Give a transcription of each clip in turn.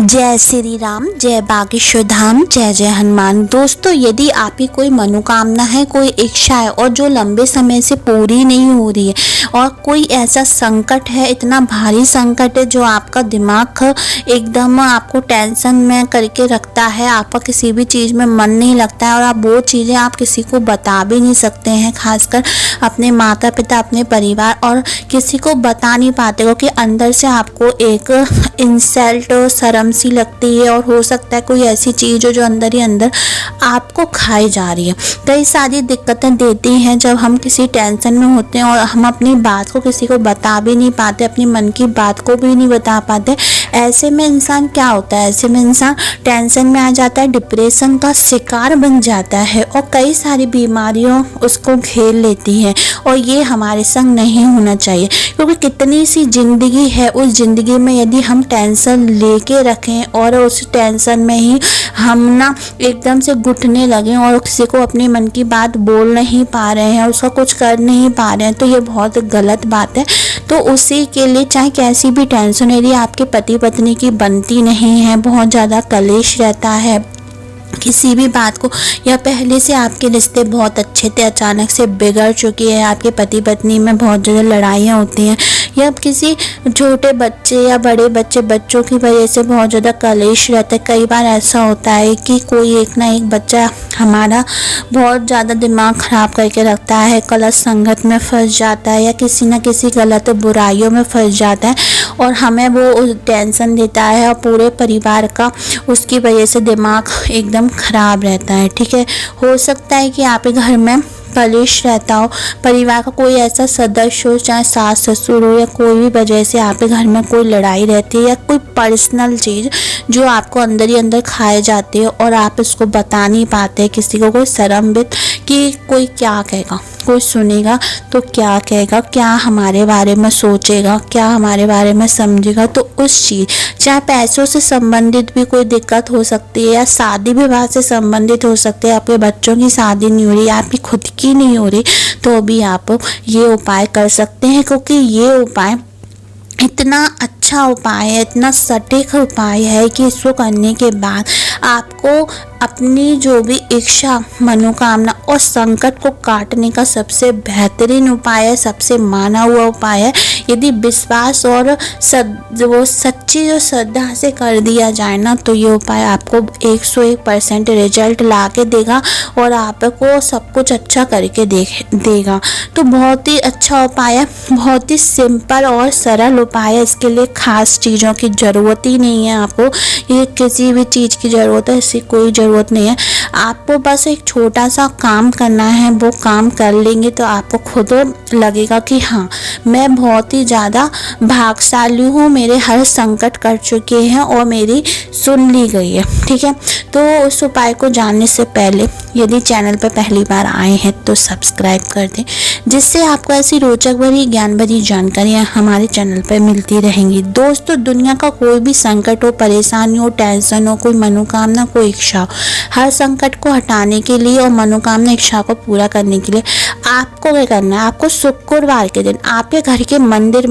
जय श्री राम, जय बागेश्वर धाम, जय जय हनुमान। दोस्तों, यदि आपकी कोई मनोकामना है, कोई इच्छा है और जो लंबे समय से पूरी नहीं हो रही है और कोई ऐसा संकट है, इतना भारी संकट है जो आपका दिमाग एकदम आपको टेंशन में करके रखता है, आपका किसी भी चीज़ में मन नहीं लगता है और आप वो चीज़ें आप किसी को बता भी नहीं सकते हैं, खासकर अपने माता पिता, अपने परिवार, और किसी को बता नहीं पाते क्योंकि अंदर से आपको एक इंसल्ट, शर्म सी लगती है और हो सकता है कोई ऐसी चीज़ हो जो अंदर ही अंदर आपको खाई जा रही है। कई सारी दिक्कतें देती हैं जब हम किसी टेंशन में होते हैं और हम अपनी बात को किसी को बता भी नहीं पाते, अपनी मन की बात को भी नहीं बता पाते। ऐसे में इंसान क्या होता है, ऐसे में इंसान टेंशन में आ जाता है, डिप्रेशन का शिकार बन जाता है और कई सारी बीमारियों उसको घेर लेती हैं। और ये हमारे संग नहीं होना चाहिए क्योंकि कितनी सी ज़िंदगी है, उस ज़िंदगी में यदि हम टेंशन लेके रखें और उस टेंशन में ही हम ना एकदम से घुटने लगें और किसी को अपने मन की बात बोल नहीं पा रहे हैं, उसका कुछ कर नहीं पा रहे हैं, तो ये बहुत गलत बात है। तो उसी के लिए चाहे कैसी भी टेंशन, यदि आपके पति पत्नी की बनती नहीं है, बहुत ज़्यादा कलेश रहता है किसी भी बात को, या पहले से आपके रिश्ते बहुत अच्छे थे, अचानक से बिगड़ चुकी है, आपके पति पत्नी में बहुत ज़्यादा लड़ाइयाँ होती हैं, या किसी छोटे बच्चे या बड़े बच्चों की वजह से बहुत ज़्यादा कलेश रहता है। कई बार ऐसा होता है कि कोई एक ना एक बच्चा हमारा बहुत ज़्यादा दिमाग ख़राब करके रखता है, गलत संगत में फंस जाता है या किसी न किसी गलत बुराइयों में फंस जाता है और हमें वो टेंशन देता है और पूरे परिवार का उसकी वजह से दिमाग एकदम ख़राब रहता है। ठीक है, हो सकता है कि आपके घर में कलेश रहता हो, परिवार का कोई ऐसा सदस्य हो, चाहे सास ससुर हो या कोई भी वजह से आपके घर में कोई लड़ाई रहती है या कोई पर्सनल चीज़ जो आपको अंदर ही अंदर खाए जाती है और आप इसको बता नहीं पाते किसी को, कोई शर्मवित कि कोई क्या कहेगा, कोई सुनेगा तो क्या कहेगा, क्या हमारे बारे में सोचेगा, क्या हमारे बारे में समझेगा। तो उस चीज़, चाहे पैसों से संबंधित भी कोई दिक्कत हो सकती है या शादी विवाह से संबंधित हो सकती है, आपके बच्चों की शादी नहीं हो रही, आपकी खुद की नहीं हो रही, तो भी आप ये उपाय कर सकते हैं क्योंकि ये उपाय इतना अच्छा उपाय है, इतना सटीक उपाय है कि इसको करने के बाद आपको अपनी जो भी इच्छा, मनोकामना और संकट को काटने का सबसे बेहतरीन उपाय है, सबसे माना हुआ उपाय है। यदि विश्वास और वो सच्ची जो श्रद्धा से कर दिया जाए ना, तो ये उपाय आपको 101% रिजल्ट ला के देगा और आपको सब कुछ अच्छा करके देगा। तो बहुत ही अच्छा उपाय है, बहुत ही सिंपल और सरल उपाय है। इसके लिए खास चीज़ों की ज़रूरत ही नहीं है आपको, ये किसी भी चीज़ की ज़रूरत है, इसकी कोई ज़रूरत नहीं है। आपको बस एक छोटा सा काम करना है, वो काम कर लेंगे तो आपको खुद लगेगा कि हाँ, मैं बहुत ही ज़्यादा भाग्यशाली हूँ, मेरे हर संकट कट चुके हैं और मेरी सुन ली गई है। ठीक है, तो उस उपाय को जानने से पहले यदि चैनल पर पहली बार आए हैं तो सब्सक्राइब कर दें, जिससे आपको ऐसी रोचक भरी ज्ञान भरी जानकारियाँ हमारे चैनल पर मिलती रहेंगी। दोस्तों, दुनिया का कोई भी संकट हो, परेशानी हो, टेंशन हो, कोई मनोकामना, कोई इच्छा हो, हर संकट को हटाने के लिए और मनोकामना इच्छा को पूरा करने के लिए आपको क्या करना है, आपको शुक्रवार के दिन आपके घर के मंदिर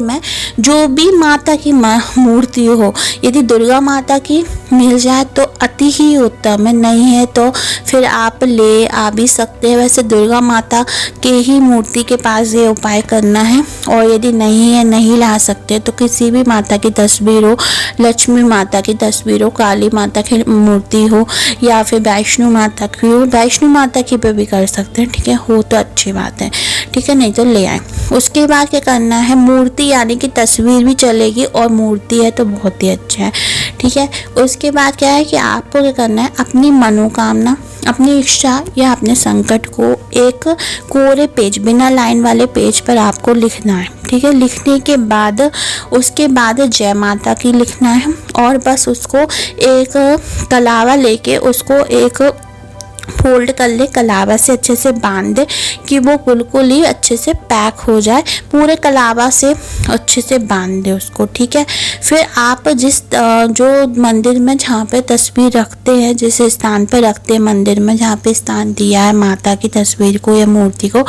में जो भी माता की मूर्ति हो, यदि दुर्गा माता की मिल जाए तो अति ही उत्तम है, नहीं है तो फिर आप ले आ भी सकते हैं। वैसे दुर्गा माता के ही मूर्ति के पास ये उपाय करना है, और यदि नहीं है, नहीं ला सकते तो किसी भी माता की तस्वीर हो, लक्ष्मी माता की तस्वीर हो, काली माता की मूर्ति हो या फिर वैष्णो माता की हो, वैष्णो माता की पे भी कर सकते हैं। ठीक है, हो तो अच्छी बात है, ठीक है, नहीं तो ले आए। उसके बाद क्या करना है, मूर्ति यानी कि तस्वीर भी चलेगी और मूर्ति है तो बहुत ही अच्छा है। ठीक है, उसके बाद क्या है कि आपको क्या करना है, अपनी मनोकामना, अपनी इच्छा या अपने संकट को एक कोरे पेज, बिना लाइन वाले पेज पर आपको लिखना है। ठीक है, लिखने के बाद उसके बाद जय माता की लिखना है और बस उसको एक कलावा लेके उसको एक फोल्ड कर ले, कलावा से अच्छे से बांध दे कि वो बिल्कुल ही अच्छे से पैक हो जाए। पूरे कलावा से अच्छे से बांध दे उसको, ठीक है। फिर आप जिस जो मंदिर में जहाँ पे तस्वीर रखते हैं, जिस स्थान पे रखते हैं मंदिर में, जहाँ पे स्थान दिया है माता की तस्वीर को या मूर्ति को,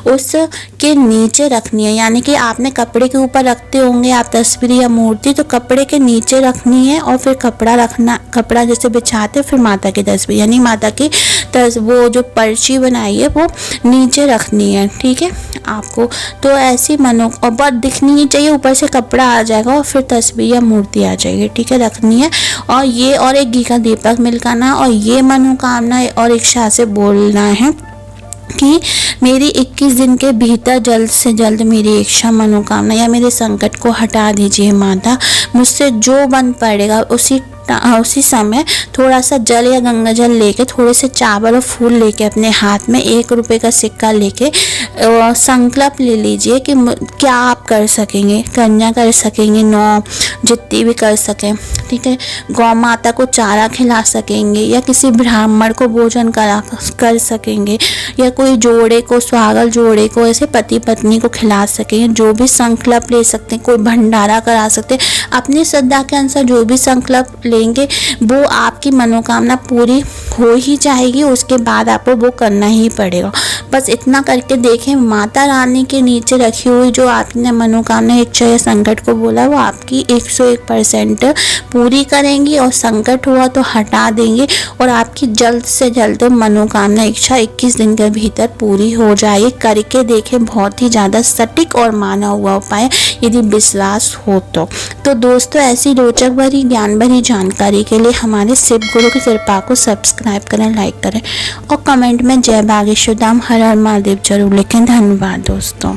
उसके नीचे रखनी है। यानी कि आपने कपड़े के ऊपर रखते होंगे आप तस्वीर या मूर्ति, तो कपड़े के नीचे रखनी है और फिर कपड़ा रखना, कपड़ा जैसे बिछाते फिर माता की तस्वीर, यानी माता की वो जो पर्ची बनाई है वो नीचे रखनी है, ठीक है आपको। तो ऐसी और बहुत दिखनी ही चाहिए, ऊपर से कपड़ा आ जाएगा और फिर तस्वीर या मूर्ति आ जाएगी, ठीक है, रखनी है। और ये और एक घी का दीपक मिलकाना और ये मनोकामना और इच्छा से बोलना है कि मेरी 21 दिन के भीतर जल्द से जल्द मेरी इच्छा मनोकामना या मेरे संकट को हटा दीजिए माता। मुझसे जो बन पड़ेगा उसी समय थोड़ा सा जल या गंगा जल लेके, थोड़े से चावल और फूल लेके अपने हाथ में 1 रुपये का सिक्का लेके संकल्प ले लीजिए कि क्या आप कर सकेंगे, कन्या कर सकेंगे, 9 जितनी भी कर सकें, ठीक है। गौ माता को चारा खिला सकेंगे या किसी ब्राह्मण को भोजन कर सकेंगे या कोई जोड़े को, सुहागल जोड़े को ऐसे पति पत्नी को खिला सकेंगे। जो भी संकल्प ले सकते हैं, कोई भंडारा करा सकते हैं, अपनी श्रद्धा के अनुसार जो भी संकल्प लेंगे वो आपकी मनोकामना पूरी हो ही जाएगी। उसके बाद आपको वो करना ही पड़ेगा। बस इतना करके देखें, माता रानी के नीचे रखी हुई जो आपने मनोकामना, इच्छा या संकट को बोला, वो आपकी 101% पूरी करेंगी और संकट हुआ तो हटा देंगे और आपकी जल्द से जल्द मनोकामना, इच्छा 21 दिन के भीतर पूरी हो जाए। करके देखें, बहुत ही ज़्यादा सटीक और माना हुआ उपाय, यदि विश्वास हो तो दोस्तों ऐसी रोचक भरी ज्ञान भरी जानकारी के लिए हमारे शिव गुरु की कृपा को सब्सक्राइब करें, लाइक करें और कमेंट में जय बागेश्वर धाम हर हर महादेव जरूर लिखें। धन्यवाद दोस्तों।